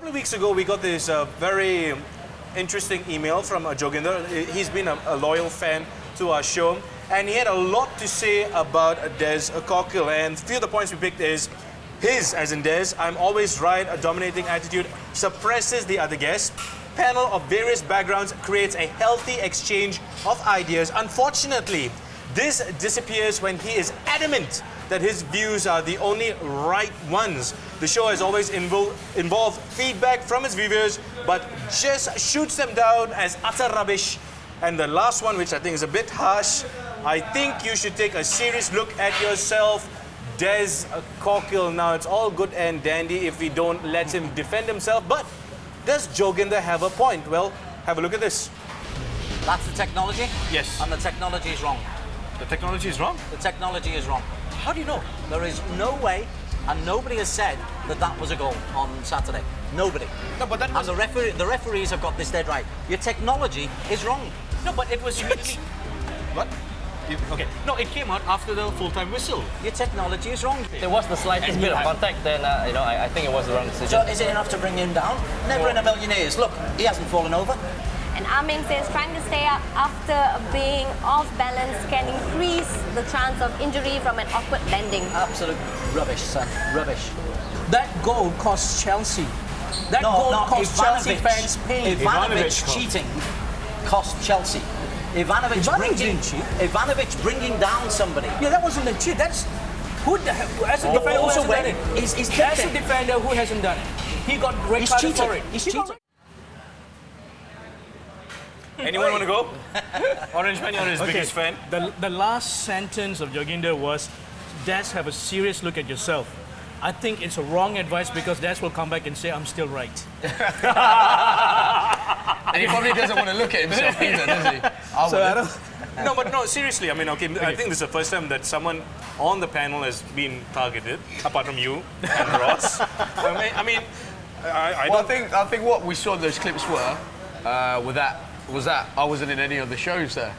couple of weeks ago, we got this very interesting email from Joginder. He's been a loyal fan to our show, and he had a lot to say about Des Corkhill. And a few of the points we picked is his, as in Des, I'm always right, a dominating attitude suppresses the other guests. Panel of various backgrounds creates a healthy exchange of ideas. Unfortunately, this disappears when he is adamant that his views are the only right ones. The show has always involved feedback from its viewers, but just shoots them down as utter rubbish. And the last one, which I think is a bit harsh, I think you should take a serious look at yourself, Des Corkhill. Now, it's all good and dandy if we don't let him defend himself, but does Joginder have a point? Well, have a look at this. That's the technology? Yes. And the technology is wrong. The technology is wrong? The technology is wrong. How do you know? There is no way, and nobody has said that that was a goal on Saturday. Nobody. No, but that was... And the referees have got this dead right. Your technology is wrong. No, but it was immediately... What? Okay. No, it came out after the full-time whistle. Your technology is wrong. There was the slightest bit of contact, then I think it was the wrong decision. So is it enough to bring him down? Never in a million years. Look, he hasn't fallen over. And Aming says trying to stay up after being off balance can increase the chance of injury from an awkward landing. Absolute rubbish, son. Rubbish. That goal cost Chelsea. That goal cost Chelsea fans pain. Ivanovic cheating cost Chelsea. Ivanovic bringing down somebody. Yeah, that wasn't a cheat. That's who the hell, as a defender who hasn't done it. As a defender who hasn't done it. He got red card for it. He's cheating. Anyone want to go? Orangeman, you're his biggest fan. The last sentence of Joginder was, Des, have a serious look at yourself. I think it's a wrong advice because Des will come back and say, I'm still right. And he probably doesn't want to look at himself either, does he? No, seriously, I mean, okay, I think this is the first time that someone on the panel has been targeted, apart from you and Ross. I think what we saw in those clips was that I wasn't in any of the shows there.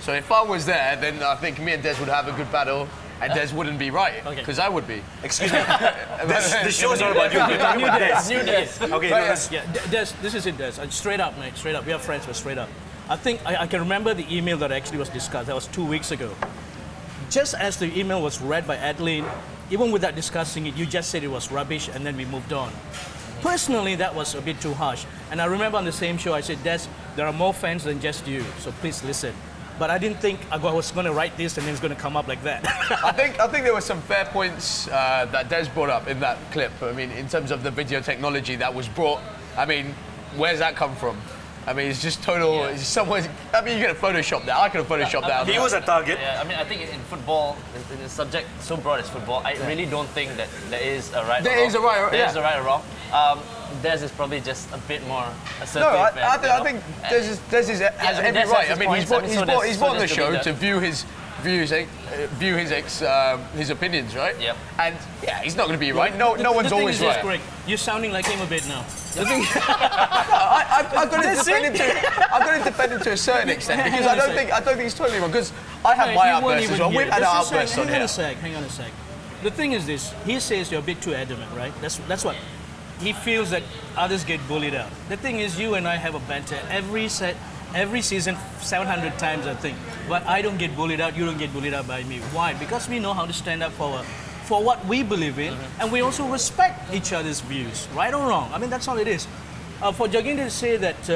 So if I was there, then I think me and Des would have a good battle, and Des wouldn't be right, because I would be. Excuse me. This show is not about you. We're talking about Des. Okay, Des, this is it, Des. Straight up, mate, straight up. We are friends, but straight up. I think I can remember the email that actually was discussed. That was 2 weeks ago. Just as the email was read by Adeline, even without discussing it, you just said it was rubbish, and then we moved on. Personally, that was a bit too harsh. And I remember on the same show, I said, Des, there are more fans than just you, so please listen. But I didn't think I was going to write this and then it's going to come up like that. I think there were some fair points that Des brought up in that clip. I mean, in terms of the video technology that was brought, I mean, where's that come from? I mean, it's just total. Yeah. It's someone. I mean, you could have photoshopped that. I could have photoshopped that. He was a target. Yeah, I mean, I think in football, in the subject so broad as football, I really don't think that there is a right. There is a right. There is a right or wrong. Des is probably just a bit more assertive. No, I think Des has every right. I mean, he's brought on the show to view his opinions, right? Yep. And yeah, he's not going to be right. No one's always right. Correct. You're sounding like him a bit now. I've got to defend him to a certain extent because I don't think he's totally wrong. Because I have my outbursts as well. We've had our outbursts on here. Hang on a sec. The thing is this: he says you're a bit too adamant, right? That's what he feels that others get bullied out. The thing is, you and I have a banter every season 700 times, I think. But I don't get bullied out, you don't get bullied out by me. Why? Because we know how to stand up for what we believe in, and we also respect each other's views, right or wrong. I mean, that's all it is. For Joginder to say that,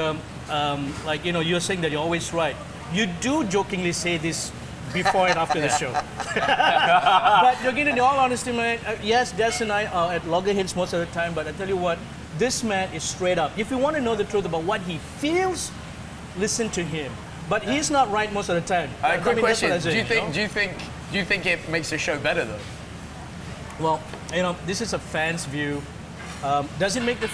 like, you know, you're saying that you're always right, you do jokingly say this before and after the show. But Joginder, in all honesty, man, yes, Des and I are at loggerheads most of the time, but I tell you what, this man is straight up. If you want to know the truth about what he feels, listen to him. But he's not right most of the time. Quick question: Do you think it makes the show better though? Well, you know, this is a fan's view. Does it make the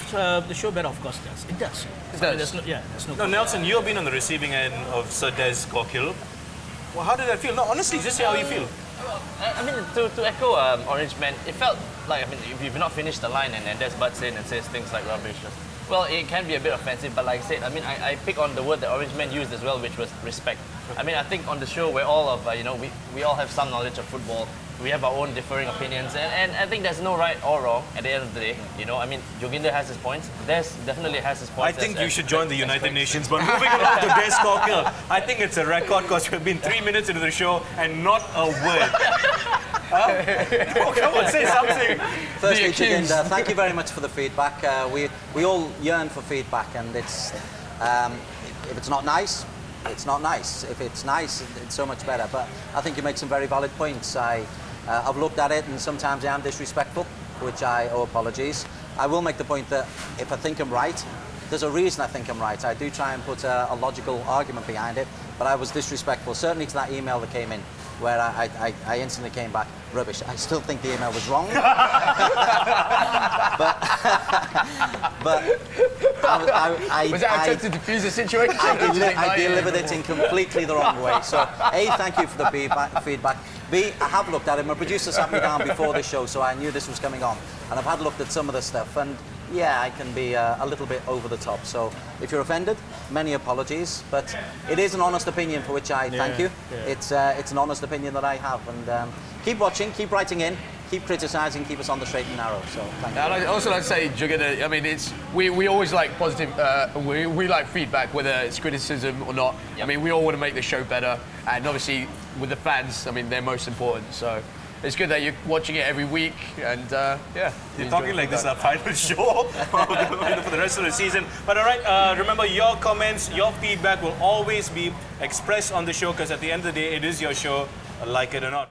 show better? Of course, it does. It does. It does. I mean, there's no. No, Nelsen, you have been on the receiving end of Sir Des Corkhill. Well, how did that feel? No, honestly, just say how you feel. I mean, to echo Orangeman, it felt like, I mean, if you've not finished the line and Des butts in and says things like rubbish, well, it can be a bit offensive, but like I said, I mean, I pick on the word that Orangeman used as well, which was respect. I mean, I think on the show, we're all of, you know, we all have some knowledge of football, we have our own differing opinions, and I think there's no right or wrong at the end of the day. You know, I mean, Joginder has his points. Des definitely has his I points. think you should join the United Nations. But moving along to Des Corkhill, I think it's a record because we've been 3 minutes into the show and not a word. Oh, come on, say something. Firstly, Joginder, thank you very much for the feedback. We all yearn for feedback, and it's if it's not nice, it's not nice. If it's nice, it's so much better. But I think you make some very valid points. I've looked at it, and sometimes I am disrespectful, which I owe apologies. I will make the point that if I think I'm right, there's a reason I think I'm right. I do try and put a logical argument behind it, but I was disrespectful, certainly to that email that came in, where I instantly came back, rubbish. I still think the email was wrong. but Was that attempt to diffuse the situation? I delivered it in completely the wrong way. So, A, thank you for the feedback. B, I have looked at it. My producer sat me down before the show, so I knew this was coming on. And I've had looked at some of the stuff, and yeah, I can be a little bit over the top. So if you're offended, many apologies. But it is an honest opinion for which I thank you. Yeah. It's an honest opinion that I have. And keep watching, keep writing in, keep criticising, keep us on the straight and narrow. So thank you. And I also like to say, Joginder, I mean, we always like positive, we like feedback, whether it's criticism or not. Yep. I mean, we all want to make the show better. And obviously, with the fans, I mean, they're most important. So it's good that you're watching it every week, and yeah. You're talking like this is our final show for the rest of the season. But all right, remember your comments, your feedback will always be expressed on the show, because at the end of the day, it is your show, like it or not.